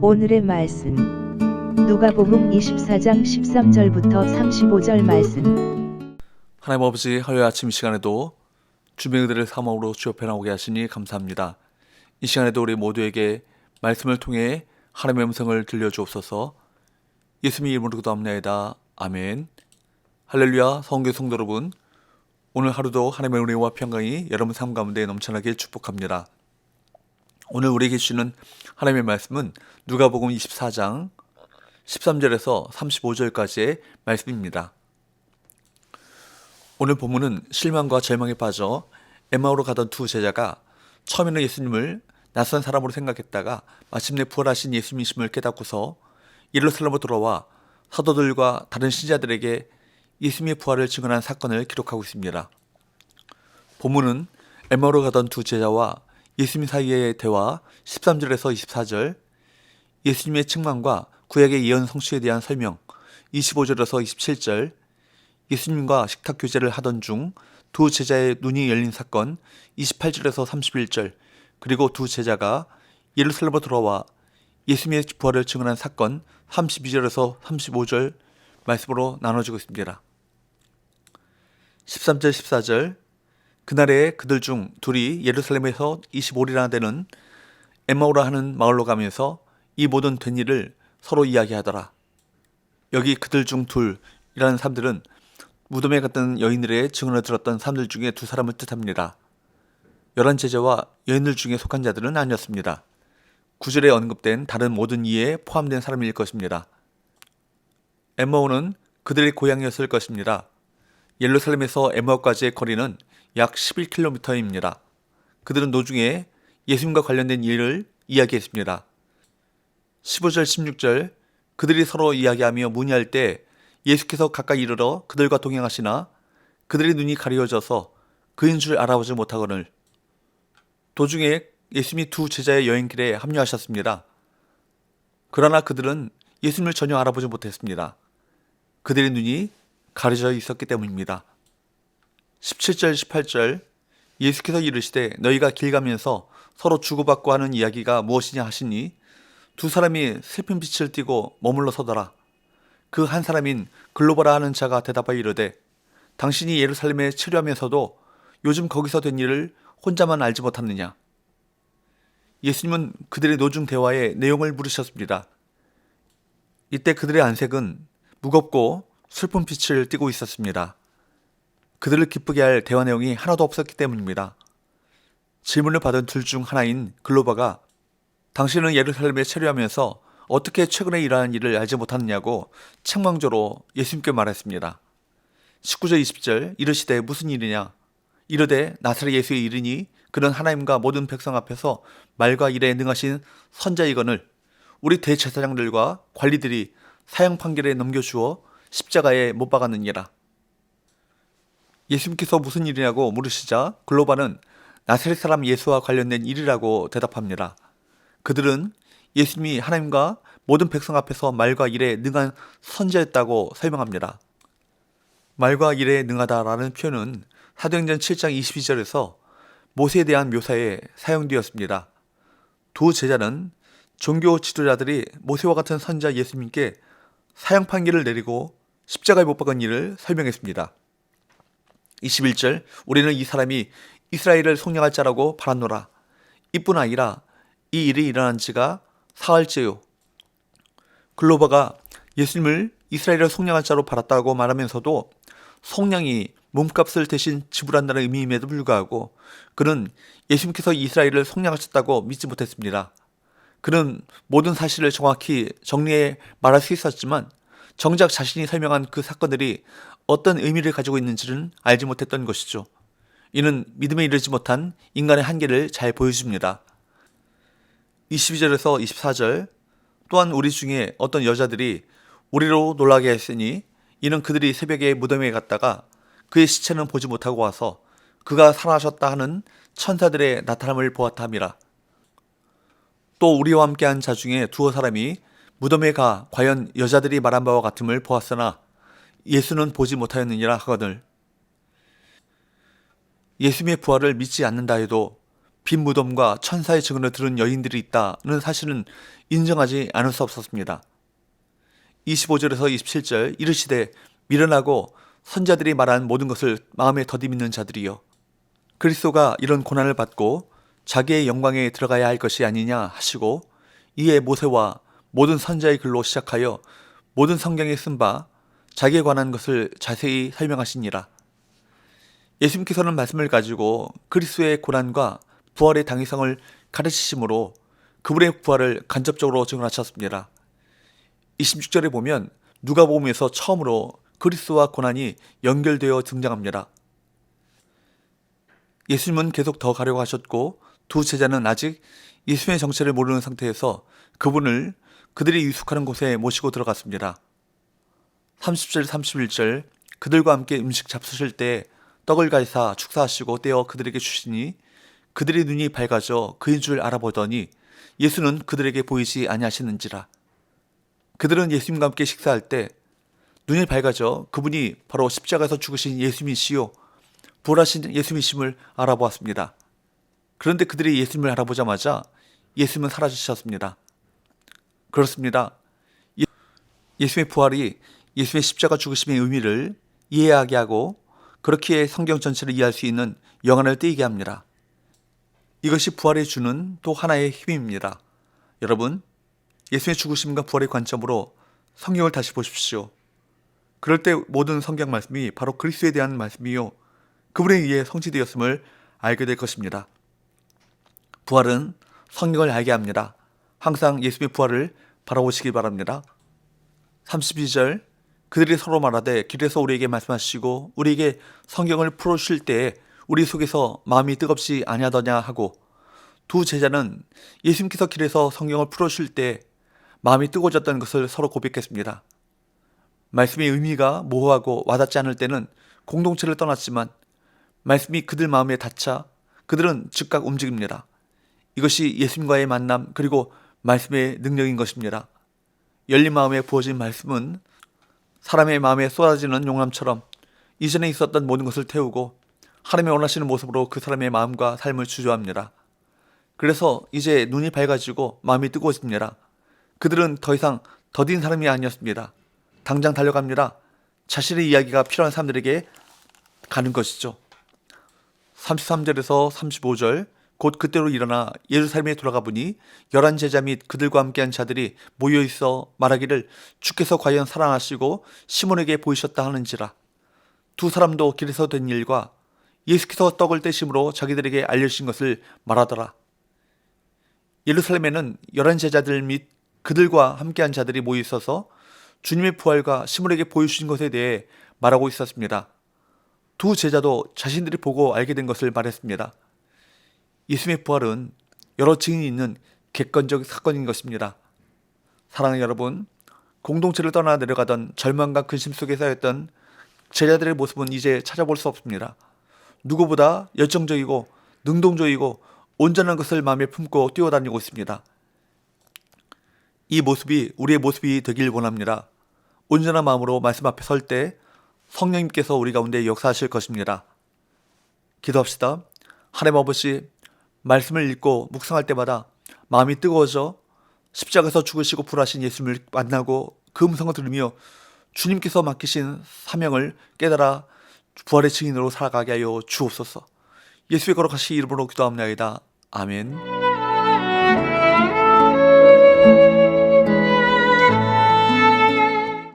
오늘의 말씀 누가복음 24장 13절부터 35절 말씀. 하나님 아버지, 화요일 아침 이 시간에도 주의 그들을 사모으로 주 옆에 나오게 하시니 감사합니다. 이 시간에도 우리 모두에게 말씀을 통해 하나님의 음성을 들려주옵소서. 예수님의 이름으로 기도합니다. 아멘. 할렐루야. 성교 성도 여러분, 오늘 하루도 하나님의 은혜와 평강이 여러분 삶 가운데 넘쳐나길 축복합니다. 오늘 우리에게 주시는 하나님의 말씀은 누가복음 24장 13절에서 35절까지의 말씀입니다. 오늘 본문은 실망과 절망에 빠져 엠마오로 가던 두 제자가 처음에는 예수님을 낯선 사람으로 생각했다가 마침내 부활하신 예수님이심을 깨닫고서 예루살렘으로 돌아와 사도들과 다른 신자들에게 예수님의 부활을 증언한 사건을 기록하고 있습니다. 본문은 엠마오로 가던 두 제자와 예수님 사이의 대화 13절에서 24절, 예수님의 측만과 구약의 예언 성취에 대한 설명 25절에서 27절, 예수님과 식탁 교제를 하던 중 두 제자의 눈이 열린 사건 28절에서 31절, 그리고 두 제자가 예루살렘으로 돌아와 예수님의 부활을 증언한 사건 32절에서 35절 말씀으로 나눠지고 있습니다. 13절 14절, 그날에 그들 중 둘이 예루살렘에서 25리나 되는 엠마오라 하는 마을로 가면서 이 모든 된 일을 서로 이야기하더라. 여기 그들 중 둘이라는 사람들은 무덤에 갔던 여인들의 증언을 들었던 사람들 중에 두 사람을 뜻합니다. 11제자와 여인들 중에 속한 자들은 아니었습니다. 9절에 언급된 다른 모든 이에 포함된 사람일 것입니다. 엠마오는 그들의 고향이었을 것입니다. 예루살렘에서 엠마오까지의 거리는 약 11km입니다. 그들은 노중에 예수님과 관련된 일을 이야기했습니다. 15절 16절, 그들이 서로 이야기하며 문의할 때 예수께서 가까이 이르러 그들과 동행하시나 그들의 눈이 가려져서 그인 줄 알아보지 못하거늘 도중에 예수님이 두 제자의 여행길에 합류하셨습니다. 그러나 그들은 예수님을 전혀 알아보지 못했습니다. 그들의 눈이 가려져 있었기 때문입니다. 17절 18절, 예수께서 이르시되 너희가 길 가면서 서로 주고받고 하는 이야기가 무엇이냐 하시니 두 사람이 슬픈 빛을 띠고 머물러 서더라. 그 한 사람인 글로바라 하는 자가 대답하여 이르되 당신이 예루살렘에 체류하면서도 요즘 거기서 된 일을 혼자만 알지 못하느냐. 예수님은 그들의 노중 대화의 내용을 물으셨습니다. 이때 그들의 안색은 무겁고 슬픈 빛을 띠고 있었습니다. 그들을 기쁘게 할 대화 내용이 하나도 없었기 때문입니다. 질문을 받은 둘 중 하나인 글로바가 당신은 예루살렘에 체류하면서 어떻게 최근에 일어난 일을 알지 못하느냐고 책망조로 예수님께 말했습니다. 19절 20절, 이르시되 무슨 일이냐. 이르되 나사렛 예수의 일이니 그는 하나님과 모든 백성 앞에서 말과 일에 능하신 선자이거늘 우리 대제사장들과 관리들이 사형 판결에 넘겨주어 십자가에 못 박았느니라. 예수님께서 무슨 일이냐고 물으시자 글로바는 나사렛 사람 예수와 관련된 일이라고 대답합니다. 그들은 예수님이 하나님과 모든 백성 앞에서 말과 일에 능한 선지자였다고 설명합니다. 말과 일에 능하다라는 표현은 사도행전 7장 22절에서 모세에 대한 묘사에 사용되었습니다. 두 제자는 종교 지도자들이 모세와 같은 선지자 예수님께 사형 판결을 내리고 십자가에 못 박은 일을 설명했습니다. 21절, 우리는 이 사람이 이스라엘을 속량할 자라고 바랐노라. 이뿐 아니라 이 일이 일어난 지가 사흘째요. 글로바가 예수님을 이스라엘을 속량할 자로 바랐다고 말하면서도 속량이 몸값을 대신 지불한다는 의미임에도 불구하고 그는 예수님께서 이스라엘을 속량하셨다고 믿지 못했습니다. 그는 모든 사실을 정확히 정리해 말할 수 있었지만 정작 자신이 설명한 그 사건들이 어떤 의미를 가지고 있는지는 알지 못했던 것이죠. 이는 믿음에 이르지 못한 인간의 한계를 잘 보여줍니다. 22절에서 24절, 또한 우리 중에 어떤 여자들이 우리로 놀라게 했으니 이는 그들이 새벽에 무덤에 갔다가 그의 시체는 보지 못하고 와서 그가 살아나셨다 하는 천사들의 나타남을 보았다 함이라. 또 우리와 함께한 자 중에 두어 사람이 무덤에 가 과연 여자들이 말한 바와 같음을 보았으나 예수는 보지 못하였느니라 하거늘. 예수님의 부활을 믿지 않는다 해도 빈 무덤과 천사의 증언을 들은 여인들이 있다는 사실은 인정하지 않을 수 없었습니다. 25절에서 27절 이르시되 미련하고 선자들이 말한 모든 것을 마음에 더디 믿는 자들이여 그리스도가 이런 고난을 받고 자기의 영광에 들어가야 할 것이 아니냐 하시고 이에 모세와 모든 선자의 글로 시작하여 모든 성경에 쓴 바 자기에 관한 것을 자세히 설명하시니라. 예수님께서는 말씀을 가지고 그리스도의 고난과 부활의 당위성을 가르치심으로 그분의 부활을 간접적으로 증언하셨습니다. 26절에 보면 누가복음에서 처음으로 그리스도와 고난이 연결되어 등장합니다. 예수님은 계속 더 가려고 하셨고 두 제자는 아직 예수님의 정체를 모르는 상태에서 그분을 그들이 유숙하는 곳에 모시고 들어갔습니다. 30절 31절 그들과 함께 음식 잡수실 때 떡을 가사 축사하시고 떼어 그들에게 주시니 그들의 눈이 밝아져 그인 줄 알아보더니 예수는 그들에게 보이지 아니하시는지라. 그들은 예수님과 함께 식사할 때 눈이 밝아져 그분이 바로 십자가에서 죽으신 예수님이시요 부활하신 예수님이심을 알아보았습니다. 그런데 그들이 예수님을 알아보자마자 예수님은 사라지셨습니다. 그렇습니다. 예수님의 부활이 예수님의 십자가 죽으심의 의미를 이해하게 하고 그렇기에 성경 전체를 이해할 수 있는 영안을 띄게 합니다. 이것이 부활이 주는 또 하나의 힘입니다. 여러분, 예수님의 죽으심과 부활의 관점으로 성경을 다시 보십시오. 그럴 때 모든 성경 말씀이 바로 그리스도에 대한 말씀이요 그분에 의해 성취되었음을 알게 될 것입니다. 부활은 성경을 알게 합니다. 항상 예수님의 부활을 바라보시기 바랍니다. 32절 그들이 서로 말하되 길에서 우리에게 말씀하시고 우리에게 성경을 풀어주실 때에 우리 속에서 마음이 뜨겁지 아니하더냐 하고 두 제자는 예수님께서 길에서 성경을 풀어주실 때 마음이 뜨거워졌다는 것을 서로 고백했습니다. 말씀의 의미가 모호하고 와닿지 않을 때는 공동체를 떠났지만 말씀이 그들 마음에 닿자 그들은 즉각 움직입니다. 이것이 예수님과의 만남 그리고 말씀의 능력인 것입니다. 열린 마음에 부어진 말씀은 사람의 마음에 쏟아지는 용암처럼 이전에 있었던 모든 것을 태우고 하나님의 원하시는 모습으로 그 사람의 마음과 삶을 주조합니다. 그래서 이제 눈이 밝아지고 마음이 뜨거워집니다. 그들은 더 이상 더딘 사람이 아니었습니다. 당장 달려갑니다. 자신의 이야기가 필요한 사람들에게 가는 것이죠. 33절에서 35절 곧 그때로 일어나 예루살렘에 돌아가 보니 11 제자 및 그들과 함께한 자들이 모여있어 말하기를 주께서 과연 사랑하시고 시몬에게 보이셨다 하는지라. 두 사람도 길에서 된 일과 예수께서 떡을 떼심으로 자기들에게 알려주신 것을 말하더라. 예루살렘에는 11 제자들 및 그들과 함께한 자들이 모여있어서 주님의 부활과 시몬에게 보여주신 것에 대해 말하고 있었습니다. 두 제자도 자신들이 보고 알게 된 것을 말했습니다. 예수님의 부활은 여러 증인이 있는 객관적 사건인 것입니다. 사랑하는 여러분, 공동체를 떠나 내려가던 절망과 근심 속에 쌓였던 제자들의 모습은 이제 찾아볼 수 없습니다. 누구보다 열정적이고 능동적이고 온전한 것을 마음에 품고 뛰어다니고 있습니다. 이 모습이 우리의 모습이 되길 원합니다. 온전한 마음으로 말씀 앞에 설 때 성령님께서 우리 가운데 역사하실 것입니다. 기도합시다. 하나님 아버지, 말씀을 읽고 묵상할 때마다 마음이 뜨거워져 십자가에서 죽으시고 부활하신 예수님을 만나고 그 음성을 들으며 주님께서 맡기신 사명을 깨달아 부활의 증인으로 살아가게 하여 주옵소서. 예수의 거룩하신 이름으로 기도합니다. 아멘.